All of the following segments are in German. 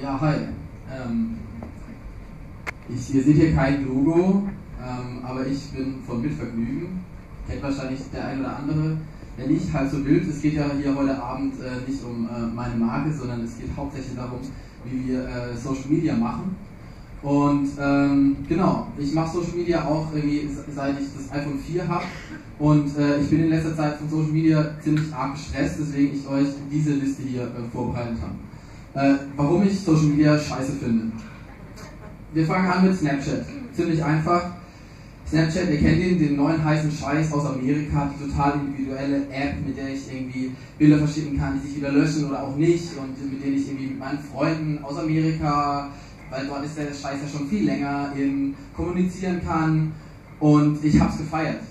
Ja, hi. Ihr seht hier kein Logo, aber ich bin von Bildvergnügen. Kennt wahrscheinlich der ein oder andere. Wenn nicht, halb so wild. Es geht ja hier heute Abend nicht um meine Marke, sondern es geht hauptsächlich darum, wie wir Social Media machen. Und genau, ich mache Social Media auch irgendwie, seit ich das iPhone 4 habe. Und ich bin in letzter Zeit von Social Media ziemlich arg gestresst, deswegen ich euch diese Liste hier vorbereitet habe. Warum ich Social Media scheiße finde. Wir fangen an mit Snapchat. Ziemlich einfach. Snapchat, ihr kennt den neuen heißen Scheiß aus Amerika, die total individuelle App, mit der ich irgendwie Bilder verschicken kann, die sich wieder löschen oder auch nicht, und mit denen ich irgendwie mit meinen Freunden aus Amerika, weil dort ist der Scheiß ja schon viel länger, kommunizieren kann. Und ich hab's gefeiert.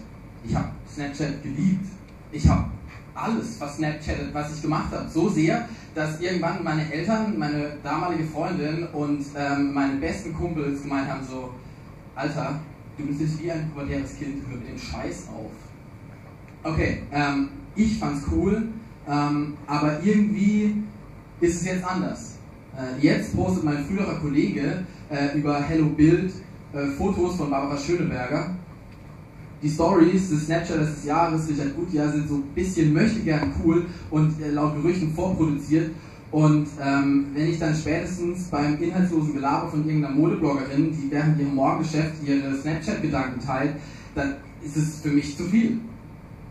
Ich habe Snapchat geliebt. Ich habe alles, was Snapchat, was ich gemacht habe, so sehr, dass irgendwann meine Eltern, meine damalige Freundin und meine besten Kumpels gemeint haben so: Alter, du bist jetzt wie ein pubertäres Kind, hör mit dem Scheiß auf. Okay, ich fand's cool, aber irgendwie ist es jetzt anders. Jetzt postet mein früherer Kollege über Hello Bild Fotos von Barbara Schöneberger. Die Stories des Snapchatters des Jahres, Richard Gutjahr, sind so ein bisschen möchtegern cool und laut Gerüchten vorproduziert. Und wenn ich dann spätestens beim inhaltslosen Gelaber von irgendeiner Modebloggerin, die während ihrem Morgengeschäft ihre Snapchat-Gedanken teilt, dann ist es für mich zu viel.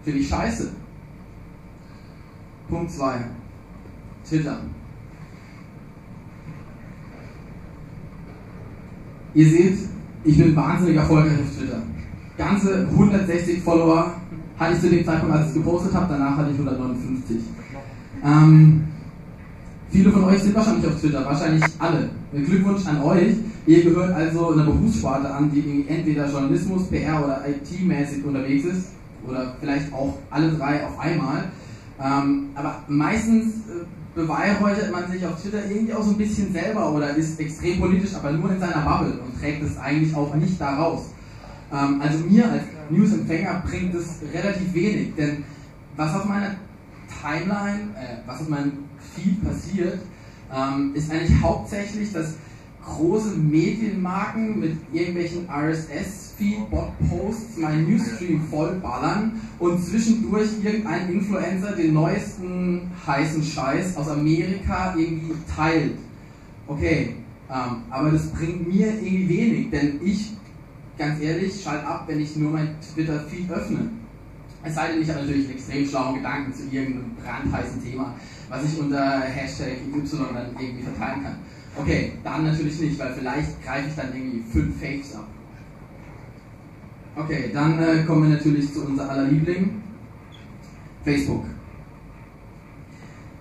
Finde ich scheiße. Punkt 2. Twitter. Ihr seht, ich bin wahnsinnig erfolgreich auf Twitter. Ganze 160 Follower hatte ich zu dem Zeitpunkt, als ich es gepostet habe, danach hatte ich 159. Viele von euch sind wahrscheinlich auf Twitter, wahrscheinlich alle. Glückwunsch an euch. Ihr gehört also einer Berufssparte an, die entweder Journalismus, PR oder IT-mäßig unterwegs ist, oder vielleicht auch alle drei auf einmal. Aber meistens beweihräuchert man sich auf Twitter irgendwie auch so ein bisschen selber oder ist extrem politisch, aber nur in seiner Bubble und trägt es eigentlich auch nicht da raus. Also mir als Newsempfänger bringt es relativ wenig, denn was auf meiner Timeline, was auf meinem Feed passiert, ist eigentlich hauptsächlich, dass große Medienmarken mit irgendwelchen RSS-Feed-Bot-Posts meinen Newsstream vollballern und zwischendurch irgendein Influencer den neuesten heißen Scheiß aus Amerika irgendwie teilt. Okay, aber das bringt mir irgendwie wenig, denn ich, ganz ehrlich, schalte ab, wenn ich nur mein Twitter-Feed öffne. Es sei denn, ich habe natürlich einen extrem schlauen Gedanken zu irgendeinem brandheißen Thema, was ich unter Hashtag Y dann irgendwie verteilen kann. Okay, dann natürlich nicht, weil vielleicht greife ich dann irgendwie 5 Fakes ab. Okay, dann kommen wir natürlich zu unser aller Liebling, Facebook.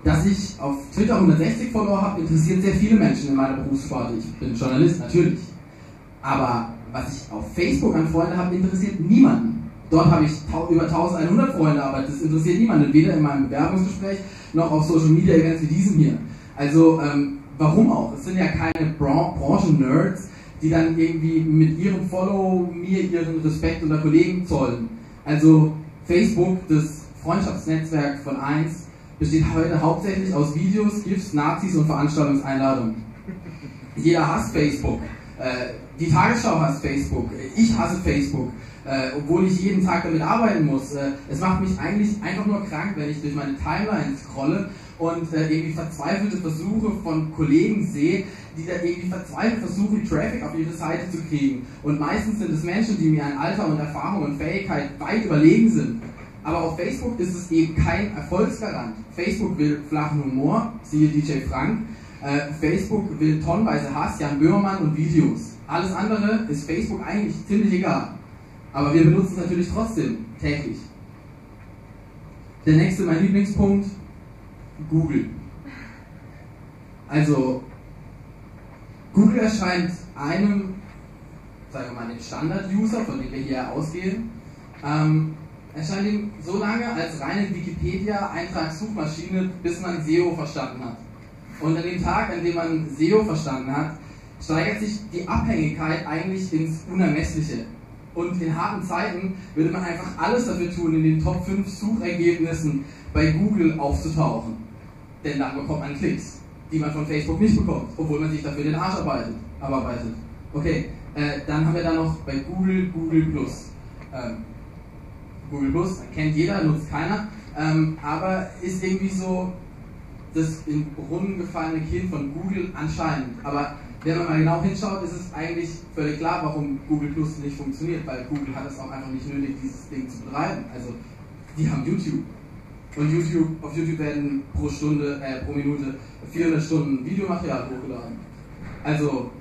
Dass ich auf Twitter 160 Follower habe, interessiert sehr viele Menschen in meiner Berufssparte. Ich bin Journalist, natürlich. Aber was ich auf Facebook an Freunde habe, interessiert niemanden. Dort habe ich über 1100 Freunde, aber das interessiert niemanden, weder in meinem Bewerbungsgespräch noch auf Social Media Events wie diesem hier. Also, warum auch? Es sind ja keine Branchen-Nerds, die dann irgendwie mit ihrem Follow mir ihren Respekt unter Kollegen zollen. Also, Facebook, das Freundschaftsnetzwerk von 1, besteht heute hauptsächlich aus Videos, GIFs, Nazis und Veranstaltungseinladungen. Jeder hasst Facebook. Die Tagesschau hasst Facebook. Ich hasse Facebook. Obwohl ich jeden Tag damit arbeiten muss. Es macht mich eigentlich einfach nur krank, wenn ich durch meine Timeline scrolle und irgendwie verzweifelte Versuche von Kollegen sehe, die da irgendwie verzweifelt versuchen, Traffic auf ihre Seite zu kriegen. Und meistens sind es Menschen, die mir an Alter und Erfahrung und Fähigkeit weit überlegen sind. Aber auf Facebook ist es eben kein Erfolgsgarant. Facebook will flachen Humor, siehe DJ Frank. Facebook will tonnenweise Hass, Jan Böhmermann und Videos. Alles andere ist Facebook eigentlich ziemlich egal. Aber wir benutzen es natürlich trotzdem täglich. Der nächste, mein Lieblingspunkt, Google. Also, Google erscheint einem, sagen wir mal, den Standard-User, von dem wir hier ausgehen, erscheint ihm so lange als reine Wikipedia-Eintragssuchmaschine, bis man SEO verstanden hat. Und an dem Tag, an dem man SEO verstanden hat, steigert sich die Abhängigkeit eigentlich ins Unermessliche. Und in harten Zeiten würde man einfach alles dafür tun, in den Top 5 Suchergebnissen bei Google aufzutauchen. Denn dann bekommt man Klicks. die man von Facebook nicht bekommt, obwohl man sich dafür den Arsch abarbeitet. Okay, dann haben wir da noch bei Google Plus. Google Plus kennt jeder, nutzt keiner, aber ist irgendwie so das in den Brunnen gefallene Kind von Google anscheinend. Aber wenn man mal genau hinschaut, ist es eigentlich völlig klar, warum Google Plus nicht funktioniert, weil Google hat es auch einfach nicht nötig, dieses Ding zu betreiben. Also, die haben YouTube. Und auf YouTube werden pro Minute 400 Stunden Videomaterial hochgeladen. Also,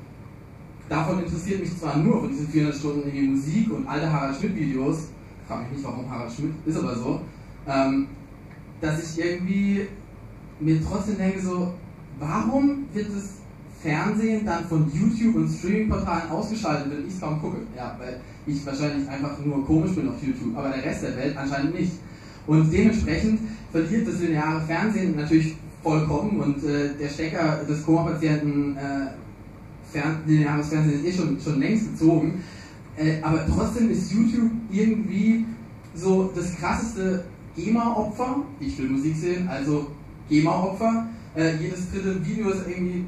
davon interessiert mich zwar nur von diesen 400 Stunden irgendwie Musik und alte Harald Schmidt Videos, ich frage mich nicht, warum Harald Schmidt, ist aber so, dass ich irgendwie mir trotzdem denke so, warum wird das Fernsehen dann von YouTube und Streaming-Portalen ausgeschaltet, wenn ich es kaum gucke? Ja, weil ich wahrscheinlich einfach nur komisch bin auf YouTube, aber der Rest der Welt anscheinend nicht. Und dementsprechend verliert das lineare Fernsehen natürlich vollkommen und der Stecker des Koma-Patienten lineares Fernsehen ist schon längst gezogen. Aber trotzdem ist YouTube irgendwie so das krasseste GEMA-Opfer. Ich will Musik sehen, also GEMA-Opfer. Jedes dritte Video ist irgendwie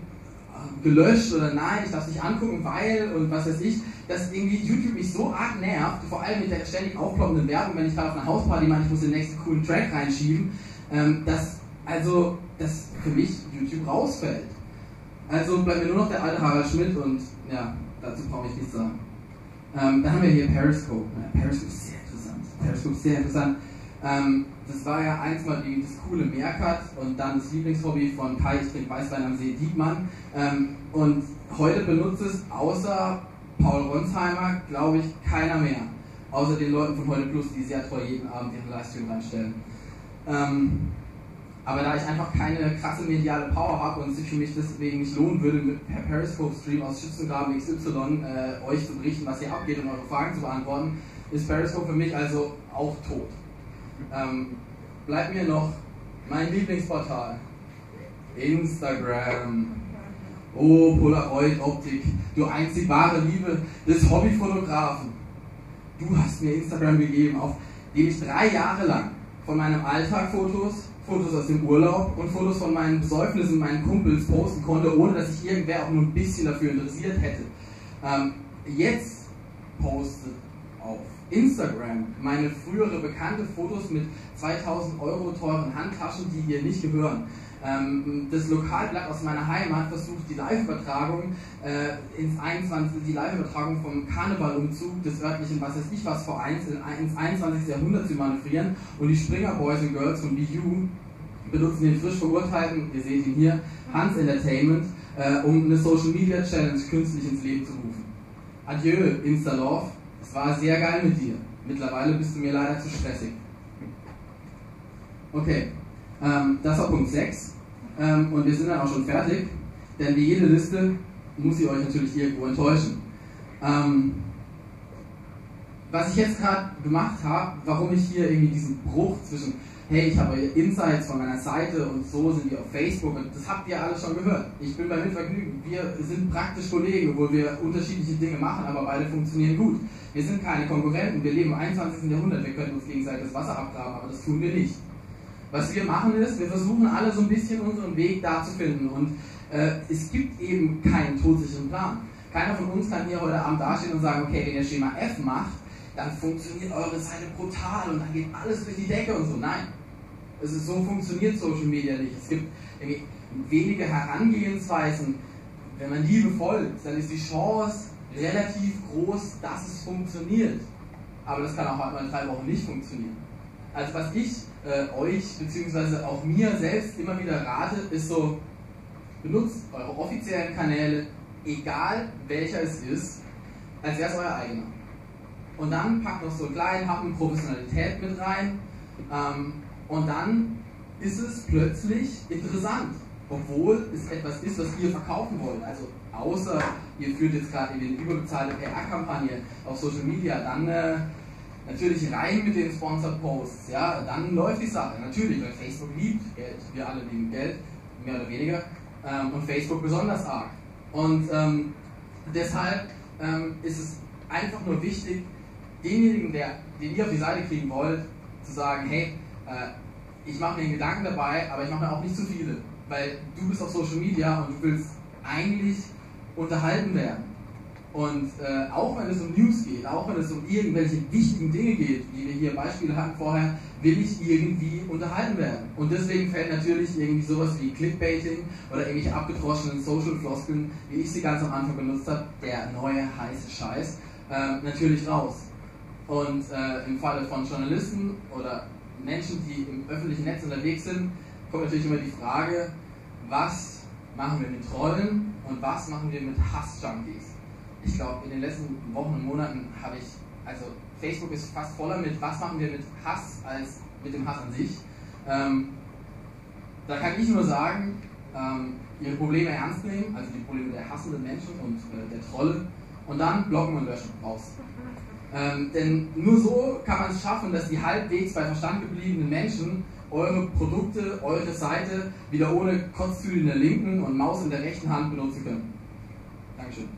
gelöscht oder nein, ich darf es nicht angucken, weil und was weiß ich, dass irgendwie YouTube mich so arg nervt, vor allem mit der ständig aufploppenden Werbung, wenn ich gerade auf einer Hausparty mache, ich muss den nächsten coolen Track reinschieben, dass für mich YouTube rausfällt. Also bleibt mir nur noch der alte Harald Schmidt und ja, dazu brauche ich nichts sagen. Dann haben wir hier Periscope. Periscope ist sehr interessant. Das war ja einst mal das coole Meerkat und dann das Lieblingshobby von Kai, ich trinke Weißwein am See, Diekmann. Und heute benutzt es außer Paul Ronsheimer, glaube ich, keiner mehr. Außer den Leuten von Heute Plus, die sehr treu jeden Abend ihren Livestream reinstellen. Aber da ich einfach keine krasse mediale Power habe und es sich für mich deswegen nicht lohnen würde, mit per Periscope-Stream aus Schützengraben XY euch zu berichten, was hier abgeht und eure Fragen zu beantworten, ist Periscope für mich also auch tot. Bleibt mir noch mein Lieblingsportal, Instagram. Oh, Polaroid-Optik, du einzig wahre Liebe des Hobbyfotografen. Du hast mir Instagram gegeben, auf dem ich 3 Jahre lang von meinem Alltag Fotos aus dem Urlaub und Fotos von meinen Besäufnissen, meinen Kumpels posten konnte, ohne dass sich irgendwer auch nur ein bisschen dafür interessiert hätte. Jetzt postet auf Instagram meine frühere bekannte Fotos mit 2000 € teuren Handtaschen, die ihr nicht gehören. Das Lokalblatt aus meiner Heimat versucht die Live-Übertragung die Live-Übertragung vom Karnevalumzug des örtlichen was weiß ich was Vereins ins 21. Jahrhundert zu manövrieren und die Springer Boys and Girls von BU benutzen den frisch verurteilten, ihr seht ihn hier, Hans Entertainment, um eine Social Media Challenge künstlich ins Leben zu rufen. Adieu, Instalove, es war sehr geil mit dir. Mittlerweile bist du mir leider zu stressig. Okay, das war Punkt 6 und wir sind dann auch schon fertig, denn wie jede Liste muss sie euch natürlich irgendwo enttäuschen. Was ich jetzt gerade gemacht habe, warum ich hier irgendwie diesen Bruch zwischen hey, ich habe Insights von meiner Seite und so sind wir auf Facebook und das habt ihr alle schon gehört. Ich bin bei Mitvergnügen, wir sind praktisch Kollegen, obwohl wir unterschiedliche Dinge machen, aber beide funktionieren gut. Wir sind keine Konkurrenten, wir leben im 21. Jahrhundert, wir können uns gegenseitig das Wasser abgraben, aber das tun wir nicht. Was wir machen ist, wir versuchen alle so ein bisschen unseren Weg da zu finden und es gibt eben keinen todsicheren Plan. Keiner von uns kann hier heute Abend dastehen und sagen, okay, wenn ihr Schema F macht, dann funktioniert eure Seite brutal und dann geht alles durch die Decke und so. Nein, so funktioniert Social Media nicht. Es gibt wenige Herangehensweisen. Wenn man Liebe folgt, dann ist die Chance relativ groß, dass es funktioniert. Aber das kann auch mal 3 Wochen nicht funktionieren. Also was ich euch bzw. auch mir selbst immer wieder rate, ist so, benutzt eure offiziellen Kanäle, egal welcher es ist, als wäre es euer eigener. Und dann packt noch so einen kleinen Happen Professionalität mit rein und dann ist es plötzlich interessant, obwohl es etwas ist, was ihr verkaufen wollt. Also außer ihr führt jetzt gerade eine überbezahlte PR-Kampagne auf Social Media, dann natürlich rein mit den Sponsored Posts, ja, dann läuft die Sache. Natürlich, weil Facebook liebt Geld, wir alle lieben Geld, mehr oder weniger, und Facebook besonders arg. Und deshalb ist es einfach nur wichtig, denjenigen, den ihr auf die Seite kriegen wollt, zu sagen, hey, ich mache mir einen Gedanken dabei, aber ich mache mir auch nicht zu viele. weil du bist auf Social Media und du willst eigentlich unterhalten werden. Und auch wenn es um News geht, auch wenn es um irgendwelche wichtigen Dinge geht, wie wir hier Beispiele hatten vorher, will ich irgendwie unterhalten werden. Und deswegen fällt natürlich irgendwie sowas wie Clickbaiting oder irgendwelche abgedroschenen Social-Floskeln, wie ich sie ganz am Anfang benutzt habe, der neue heiße Scheiß, natürlich raus. Und im Falle von Journalisten oder Menschen, die im öffentlichen Netz unterwegs sind, kommt natürlich immer die Frage, was machen wir mit Trollen und was machen wir mit Hass-Junkies? Ich glaube, in den letzten Wochen und Monaten habe ich, also Facebook ist fast voller mit, was machen wir mit Hass als mit dem Hass an sich. Da kann ich nur sagen, ihre Probleme ernst nehmen, also die Probleme der hassenden Menschen und der Trolle, und dann blocken und löschen raus. Denn nur so kann man es schaffen, dass die halbwegs bei Verstand gebliebenen Menschen eure Produkte, eure Seite wieder ohne Kotztüte in der linken und Maus in der rechten Hand benutzen können. Dankeschön.